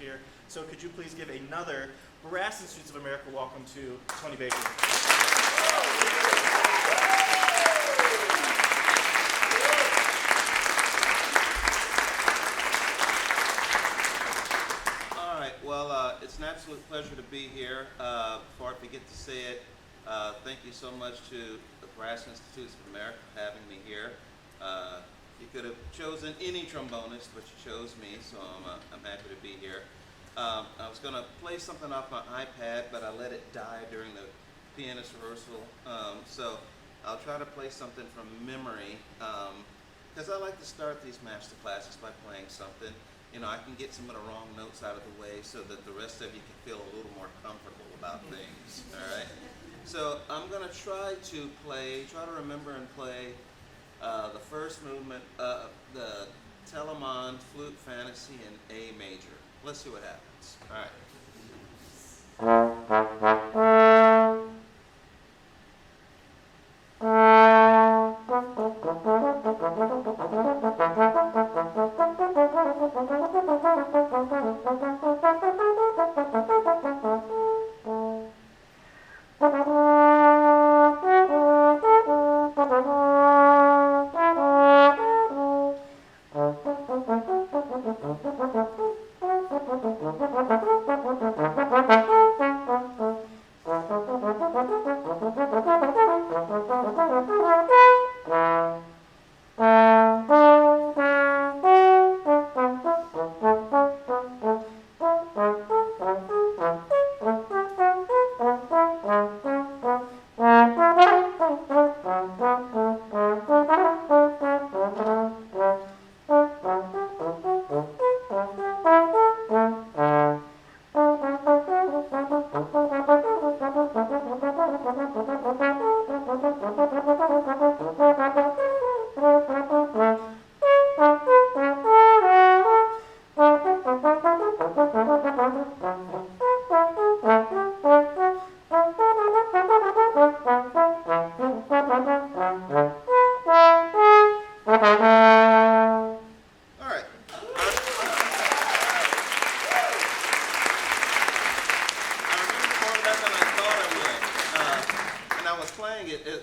here. So could you please give another Brass Institutes of America welcome to Tony Baker. All right, well, it's an absolute pleasure to be here. Before I forget to say it, thank you so much to the Brass Institutes of America for having me here. You could have chosen any trombonist, but you chose me, so I'm happy to be here. I was going to play something off my iPad, but I let it die during the pianist rehearsal. So I'll try to play something from memory, because I like to start these master classes by playing something. You know, I can get some of the wrong notes out of the way so that the rest of you can feel a little more comfortable about things, all right? So I'm going to try to remember and play the first movement of the Telemann Flute Fantasy in A major. Let's see what happens. All right.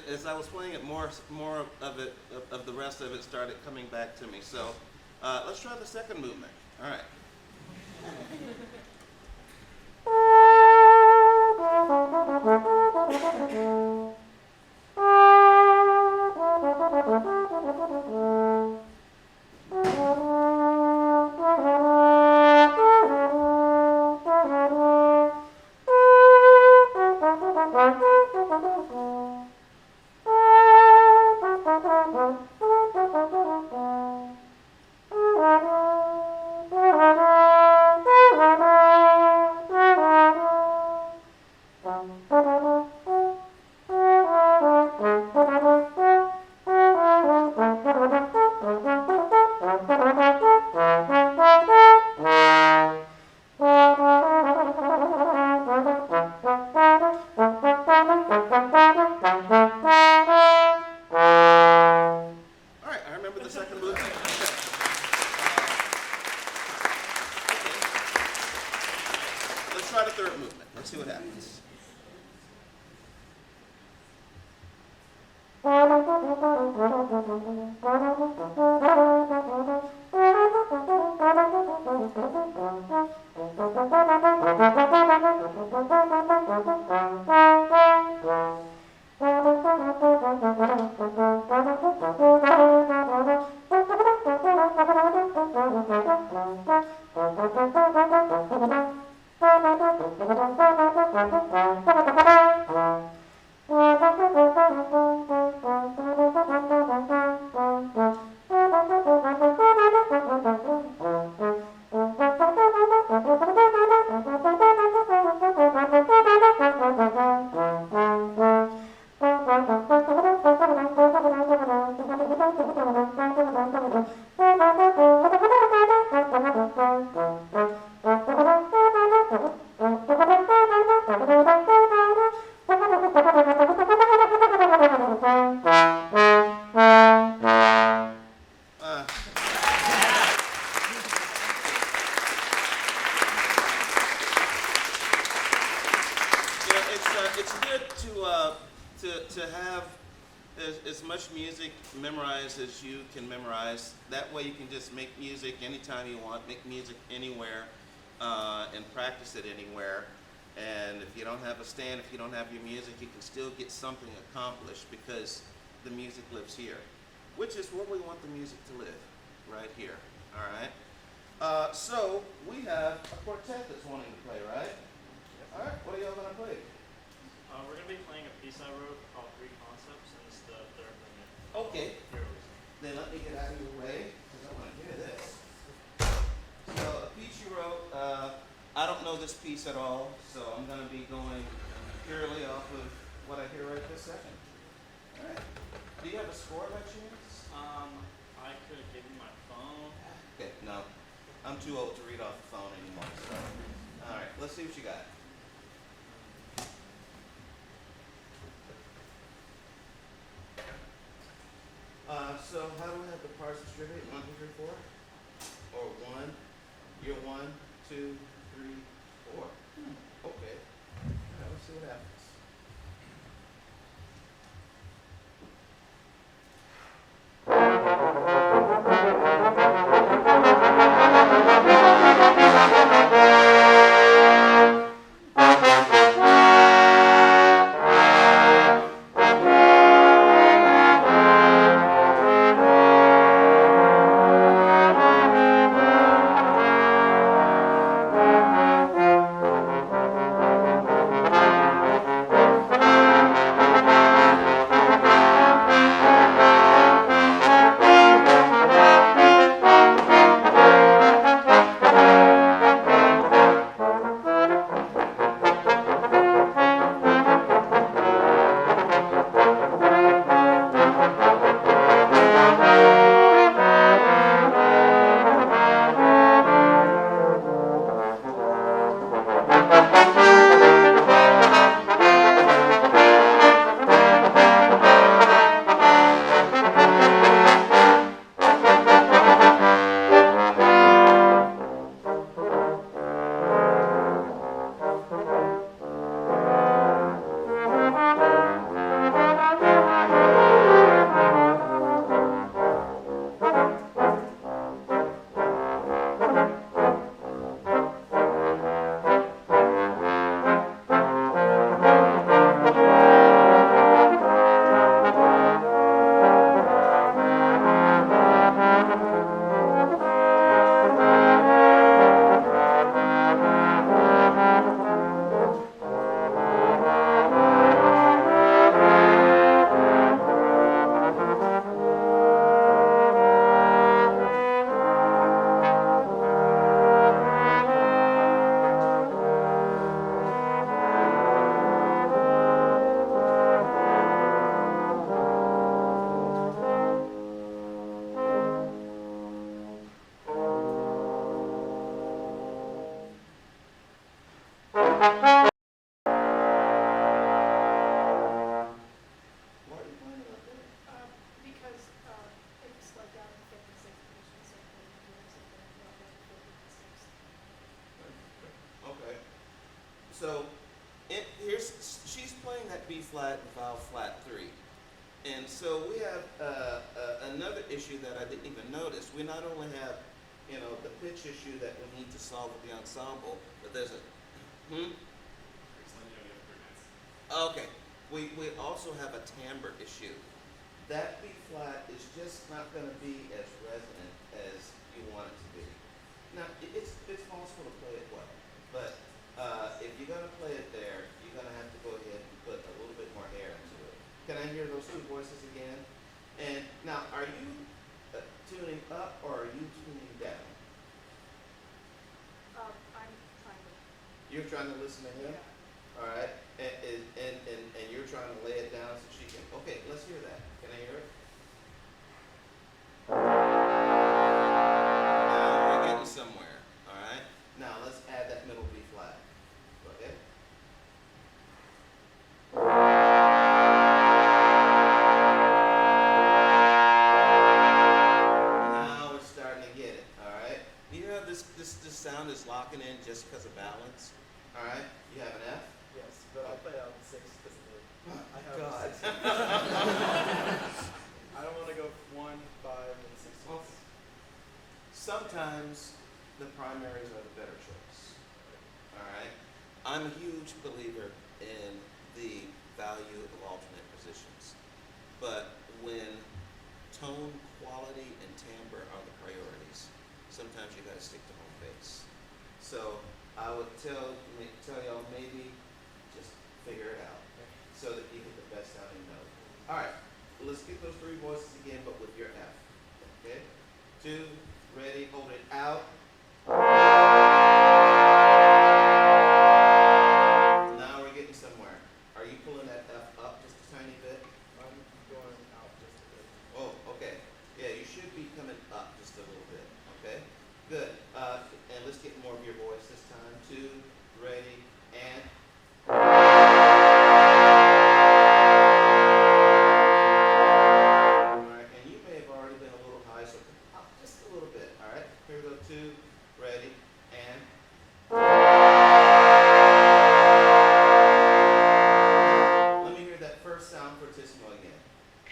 As I was playing it, more of the rest of it started coming back to me. So let's try the second movement. All right. Try the third movement. Let's see what happens. have as much music memorized as you can memorize. That way you can just make music anytime you want, make music anywhere, and practice it anywhere. And if you don't have a stand, if you don't have your music, you can still get something accomplished because the music lives here, which is where we want the music to live, right here, all right? So we have a quartet that's wanting to play, right? Yep. All right, what are y'all gonna play? We're going to be playing a piece I wrote called Three Concepts, and it's the third movement. Okay. Heroism. Then let me get out of your way, because I want to hear this. So a piece you wrote, I don't know this piece at all, so I'm going to be going purely off of what I hear right this second. All right. Do you have a score by chance? I could give you my phone. Okay, no. I'm too old to read off the phone anymore. So. All right, let's see what you got. So how do we have the parts distributed? 1, 2, 3, 4? Or 1? You're 1, 2, 3, 4. Okay. All right, let's see what happens. Why are you playing it up there? Because it slowed down in fifth and sixth position, so it was something about the fifth and sixth. Okay. So, she's playing that B flat and vowel flat 3. And so we have another issue that I didn't even notice. We not only have, the pitch issue that we need to solve with the ensemble, but there's a, Okay. We also have a timbre issue. That B flat is just not going to be as resonant as you want it to be. Now, it's possible to play it well, but if you're going to play it there, you're going to have to go ahead and put a little bit more air into it. Can I hear those two voices again? And now, are you tuning up or are you tuning down? I'm trying to. You're trying to listen to him? Yeah. All right, and you're trying to lay it down so she can. Okay, let's hear that. Can I hear it? Now we're getting somewhere. All right. Now let's add that middle B flat. Okay. Now we're starting to get it. All right. You know this sound is locking in just because of balance. All right. You have an F. Yes, but I'll play on 6 because I have God. a 6. believer in the value of alternate positions. But when tone, quality, and timbre are the priorities, sometimes you gotta stick to home base. So I would tell y'all maybe just figure it out so that you get the best sounding note. All right, let's get those three voices again, but with your F. Okay, 2, ready, hold it out. Now we're getting somewhere. Are you pulling that F up just a tiny bit? I'm going out just a bit. Oh, okay. Yeah, you should be coming up just a little bit. Okay, good. And let's get more of your voice this time. 2, ready, and. All right, and you may have already been a little high, so come up just a little bit. All right, here we go. 2, ready, and. Let me hear that first sound fortissimo again.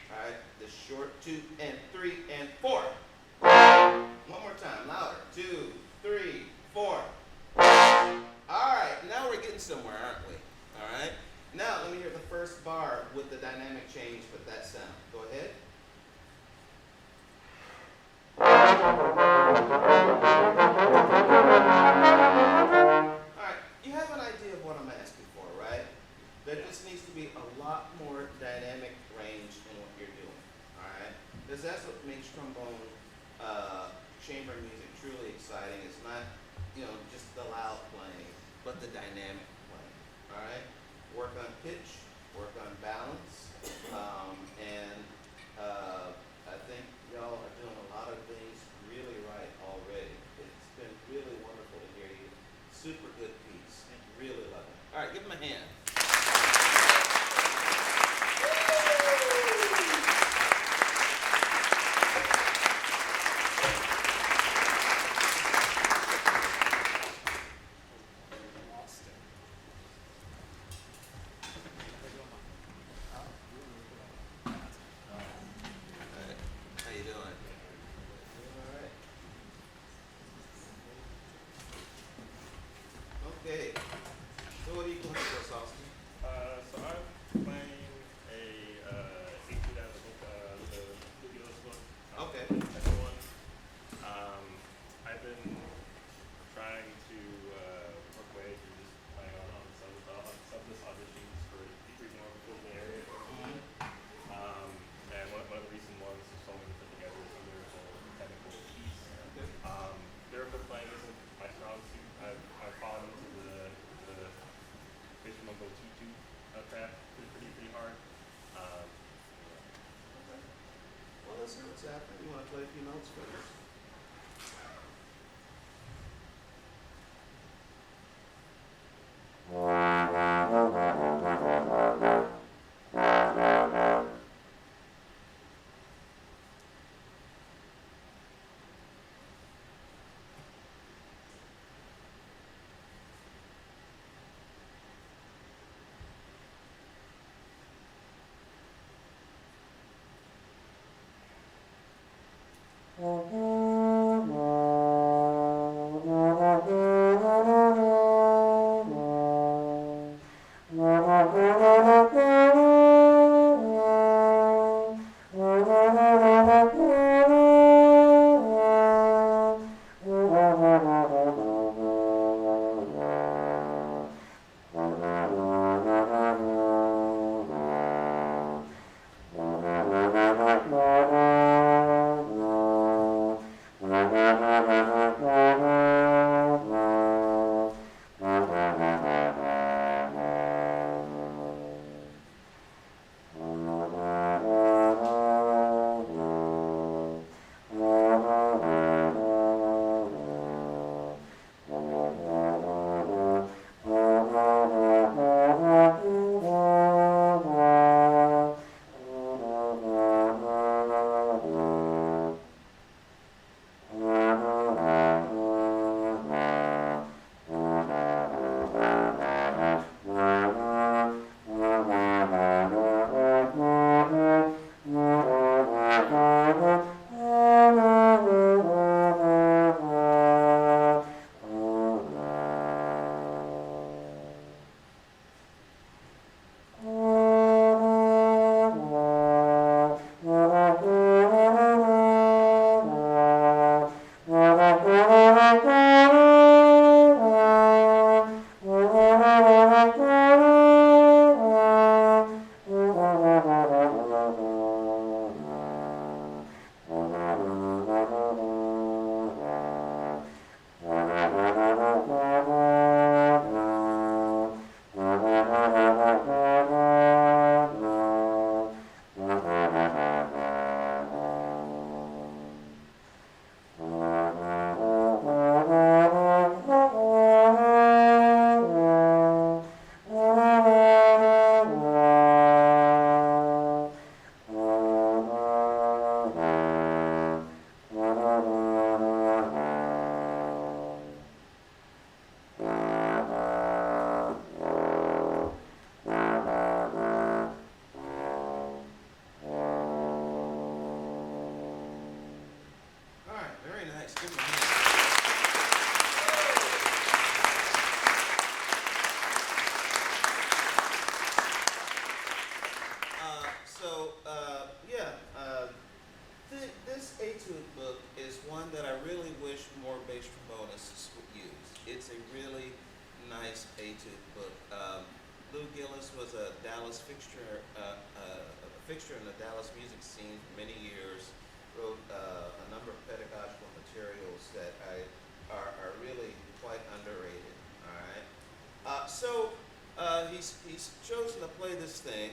All right, the short 2 and 3 and 4. One more time, louder. 2, 3, 4. All right, now we're getting somewhere, aren't we? All right. Now let me hear the first bar with the dynamic change with that sound. Go ahead. All right, you have an idea of what I'm asking for, right? There just needs to be a lot more dynamic range in what you're doing, all right? Because that's what makes trombone chamber music truly exciting. It's not, just the loud playing, but the dynamic playing, all right? Work on pitch, work on balance, and I think y'all are doing a lot of things really right already. It's been really wonderful to hear you. Super good piece. Really love it. All right, give him a hand. Austin. Alright, how you doing? Alright. Okay, so what are you playing for us, Austin? So I'm playing a etude out of the book, the Fluvius book. Okay. The second one. I've been trying to work away through just playing on subless auditions for decreasing more people in the area. And one of the recent ones is someone put together some lyrical technical piece. Okay. Lyrical playing isn't my strong suit. I've fallen into the Bishop Mungo Tutu craft pretty hard. Well, let's hear what's happening. You want to play a few notes for us? Mm-hmm. Lou Gillis was a Dallas fixture, a fixture in the Dallas music scene for many years. Wrote a number of pedagogical materials that are really quite underrated. All right. He's chosen to play this thing,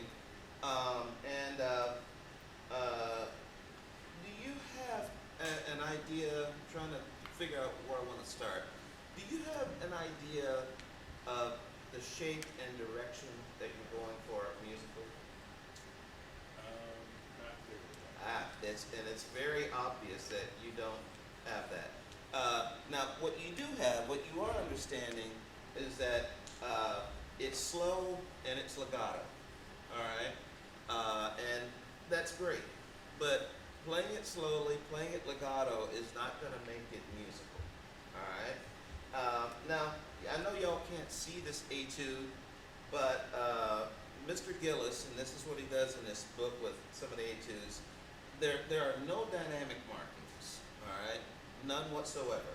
and do you have an idea? I'm trying to figure out where I want to start. Do you have an idea of the shape and direction that you're going for musically? Not clearly. It's very obvious that you don't have that. Now, what you do have, what you are understanding, is that it's slow and it's legato. All right, and that's great. But playing it slowly, playing it legato, is not going to make it musical. All right. Now, I know y'all can't see this etude, but Mr. Gillis, and this is what he does in this book with some of the etudes, there are no dynamic markings, all right? None whatsoever.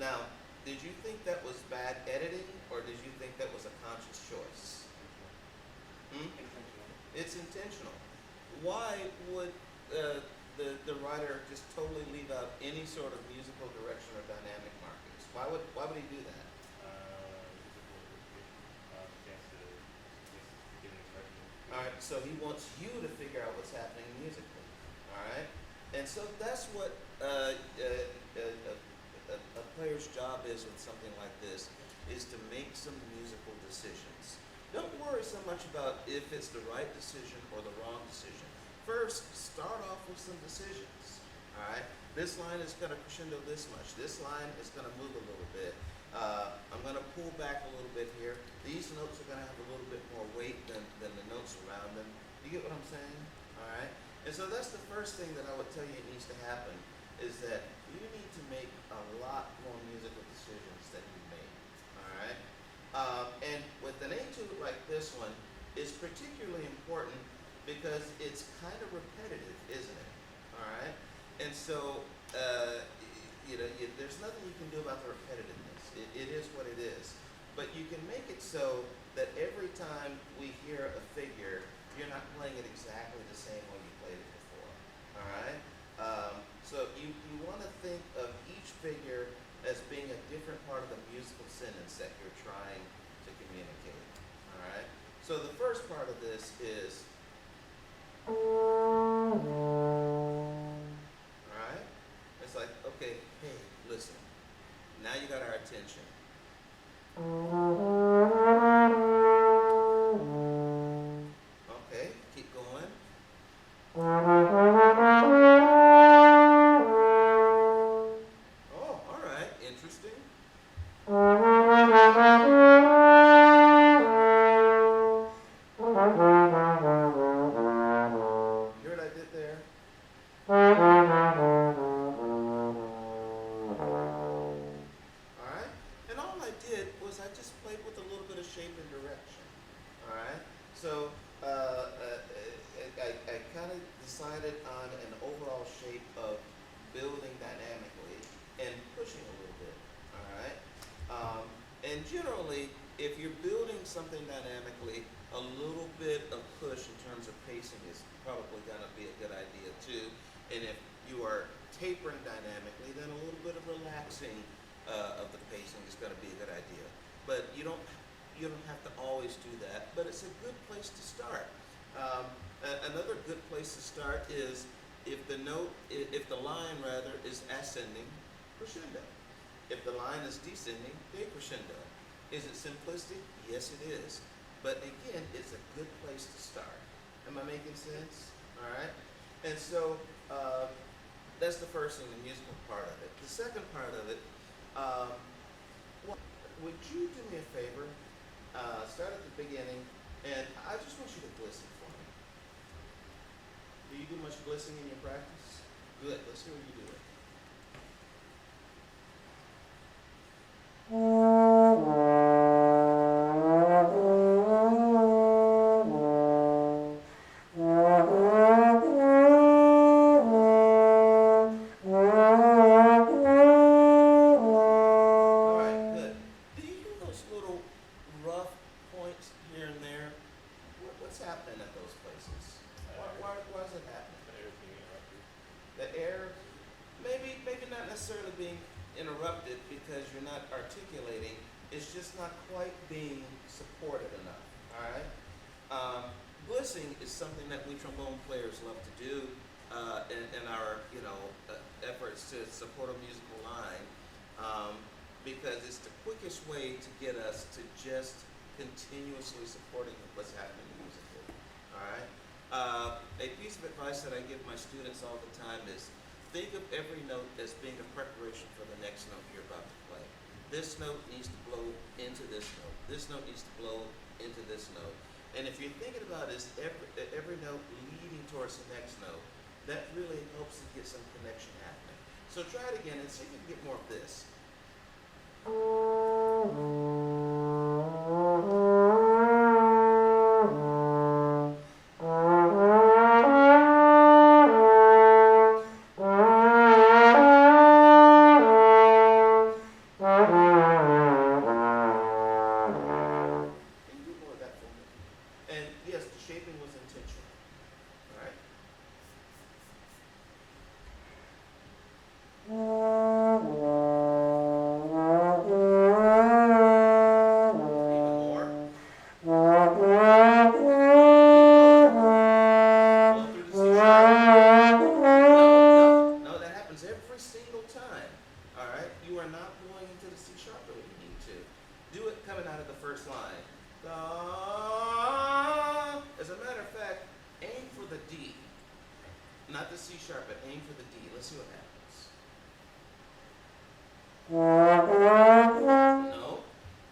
Now, did you think that was bad editing, or did you think that was a conscious choice? Intentional. It's intentional. Why would the writer just totally leave out any sort of musical direction or dynamic markings? Why would he do that? Chance to just give an expression. All right, so he wants you to figure out what's happening musically. All right, and so that's what a player's job is with something like this, is to make some musical decisions. Don't worry so much about if it's the right decision or the wrong decision. First, start off with some decisions. All right, this line is going to crescendo this much. This line is going to move a little bit. I'm going to pull back a little bit here. These notes are going to have a little bit more weight than the notes around them. You get what I'm saying? All right. And so that's the first thing that I would tell you needs to happen, is that you need to make a lot more musical decisions than you made. All right. And with an etude like this one, is particularly important because it's kind of repetitive, isn't it? All right. And so there's nothing you can do about the repetitiveness. It is what it is. But you can make it so that every time we hear a figure, you're not playing it exactly the same way you played it before. All right. So you want to think of each figure as being a different part of the musical sentence that you're trying to communicate. All right. So the first part of this is, all right. It's like, okay, hey, listen. Now you got our attention. Okay, keep going. Oh, all right, interesting. Hear what I did there? Alright? And all I did was I just played with a little bit of shape and direction. Alright? So I kind of decided on an overall shape of building dynamically and pushing a little bit. Alright? And generally, if you're building something dynamically, a little bit of push in terms of pacing is probably going to be a good idea too. And if you are tapering dynamically, then a little bit of relaxing of the pacing is going to be a good idea. But you don't have to always do that, but it's a good place to start. Another good place to start is if the line is ascending, crescendo. If the line is descending, decrescendo. Is it simplistic? Yes, it is. But again, it's a good place to start. Am I making sense? All right. And so that's the first thing, the musical part of it. The second part of it, would you do me a favor? Start at the beginning, and I just want you to glisten for me. Do you do much glistening in your practice? Good. Let's hear you do it. necessarily being interrupted because you're not articulating. It's just not quite being supported enough. All right. Blissing is something that we trombone players love to do in our efforts to support a musical line because it's the quickest way to get us to just continuously supporting what's happening musically. All right. A piece of advice that I give my students all the time is think of every note as being a preparation for the next note you're about to play. This note needs to blow into this note. This note needs to blow into this note. And if you're thinking about it as every note leading towards the next note, that really helps to get some connection happening. So try it again and see if you can get more of this. And yes, the shaping was intentional. All right? Even more. Blow through the C sharp. No, that happens every single time. All right? You are not blowing into the C sharp the way you need to. Do it coming out of the first line. As a matter of fact, aim for the D. Not the C sharp, but aim for the D. Let's see what happens. No.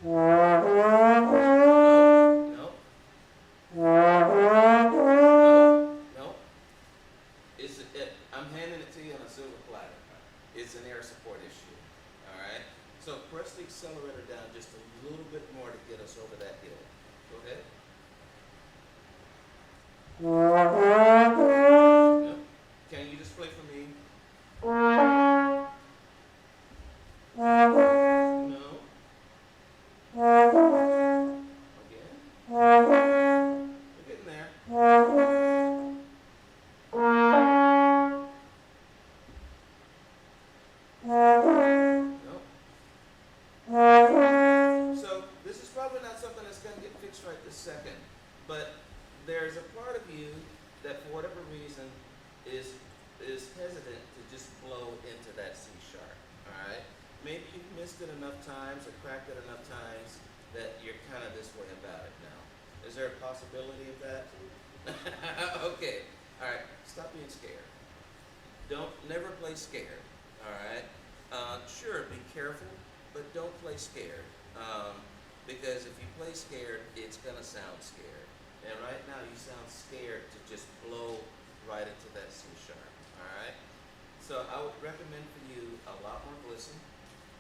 No. No. I'm handing it to you on a silver platter. It's an air support issue. All right? So press the accelerator down just a little bit more to get us over that hill. Go ahead. No. Can you just play for me? No. Again. We're getting there. No. So this is probably not something that's going to get fixed right this second, but there's a part of you that for whatever reason is hesitant to just blow into that C sharp. All right? Maybe you've missed it enough times or cracked it enough times that you're kind of this way about it now. Is there a possibility of that? Okay. All right. Stop being scared. Never play scared. All right? Sure, be careful, but don't play scared. Because if you play scared, it's going to sound scared. And right now you sound scared to just blow right into that C sharp. All right? So I would recommend for you a lot more glisten.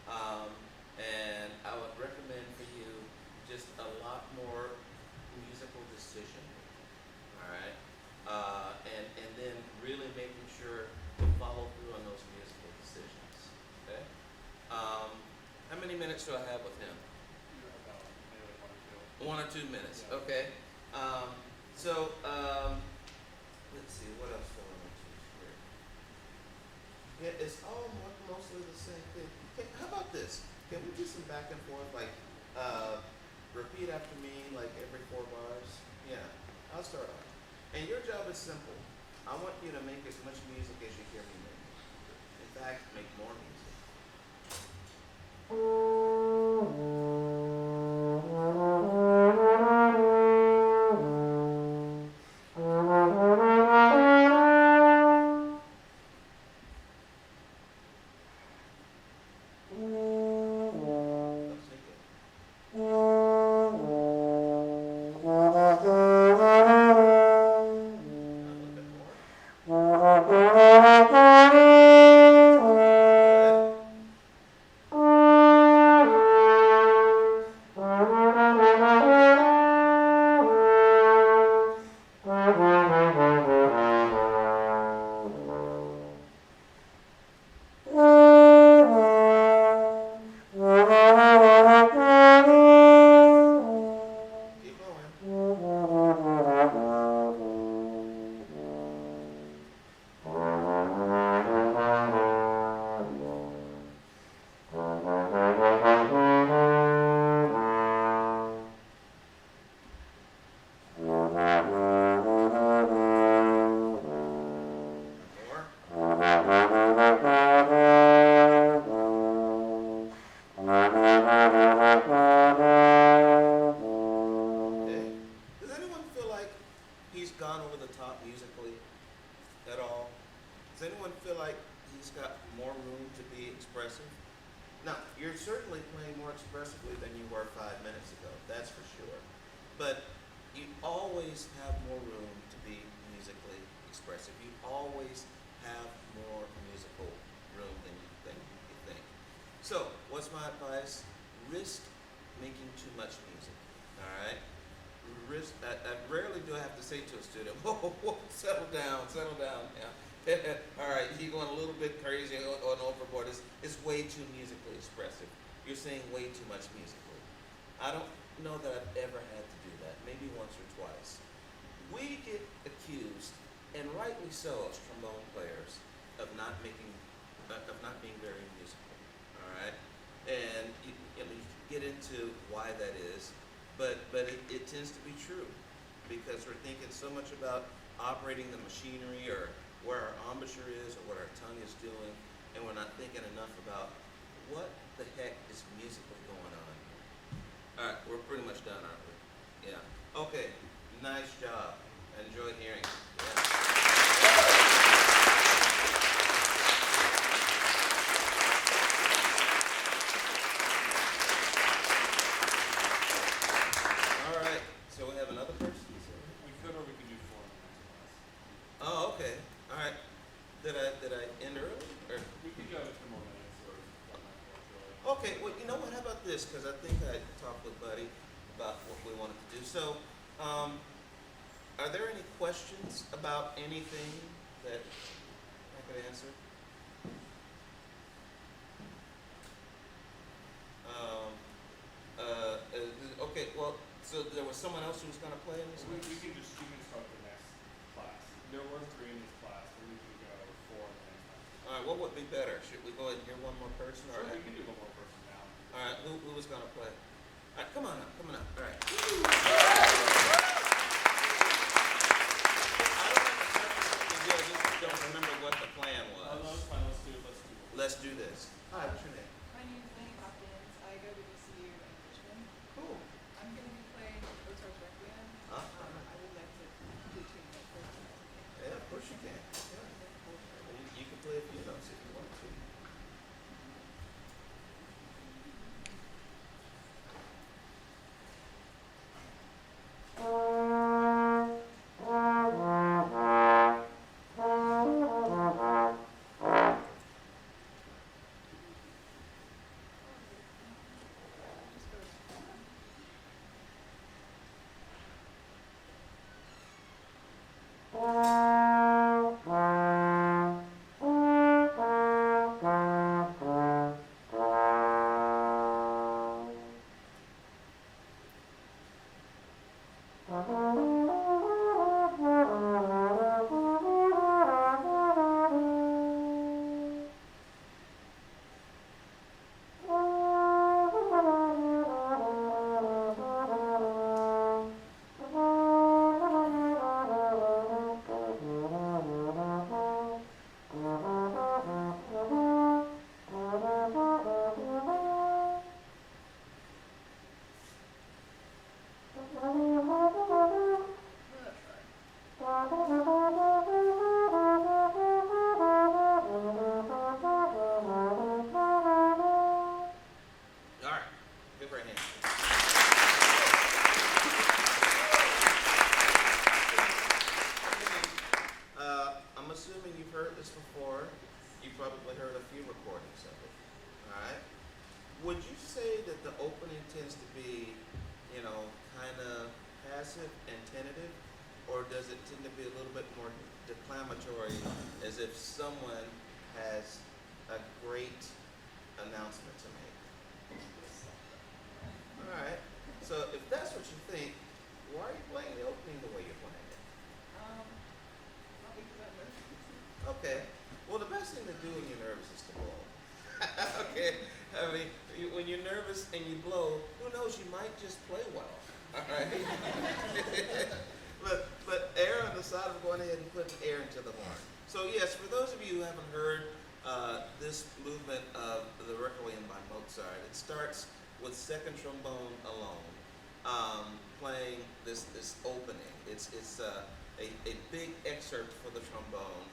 And I would recommend for you just a lot more musical decision. All right? And then really making sure to follow through on those musical decisions. Okay? How many minutes do I have with him? About maybe 1 or 2. 1 or 2 minutes. Yeah. Okay. Let's see, what else do I want to choose here? Yeah, it's all mostly the same thing. How about this? Can we do some back and forth, like repeat after me, like every 4 bars? Yeah, I'll start off. And your job is simple. I want you to make as much music as you hear me make. In fact, make more music. Keep going. Does anyone feel like he's got more room to be expressive? Now, you're certainly playing more expressively than you were 5 minutes ago, that's for sure. But you always have more room to be musically expressive. You always have more musical room than you think. So, what's my advice? Risk making too much music, all right? I rarely do I have to say to a student, whoa, settle down now. All right, you're going a little bit crazy on overboard. It's way too musically expressive. You're saying way too much musically. I don't know that I've ever had to do that, maybe once or twice. We get accused, and rightly so as trombone players, of not being very musical, all right? And you can get into why that is, but it tends to be true because we're thinking so much about operating the machinery or where our embouchure is or what our tongue is doing, and we're not thinking enough about what the heck is musically going on here. All right, we're pretty much done, aren't we? Yeah. Okay, nice job. I enjoyed hearing it. Yeah. All right, so we have another person? We could, or we could do 4 in the next class. Oh, okay. All right. Did I end early? Or? We could go 2 more minutes or whatnot. Okay, well, you know what? How about this? Because I think I talked with Buddy about what we wanted to do. So, are there any questions about anything that I could answer? Okay, well, so there was someone else who was going to play in this We one? can start the next class. There were 3 in this class, but we can go 4 in the next class. All right, what would be better? Should we go ahead and hear one more person? Sure, Or we can do 1 more person now. all right, who was going to play? All right, come on up. All right. I don't have to I just don't remember what the plan was. That's fine, let's do it. Let's do this. Hi, what's your name? My name is Lenny Hopkins. I go to VCU in Richmond. Cool. I'm going to be playing Mozart's Requiem. I would like to do 2 minutes first. Yeah, of course you can. Yeah. You can play a few notes if you want to. As if someone has a great announcement to make. All right. So if that's what you think, why are you playing the opening the way you're playing it? Probably because I'm nervous. Okay. Well, the best thing to do when you're nervous is to blow. Okay. I mean, when you're nervous and you blow, who knows? You might just play well. All right. But err on the side of going ahead and putting air into the horn. So yes, for those of you who haven't heard this movement of the Requiem by Mozart, it starts with second trombone alone, playing this opening. It's a big excerpt for the trombone.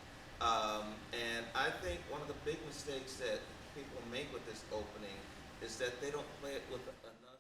And I think one of the big mistakes that people make with this opening is that they don't play it with enough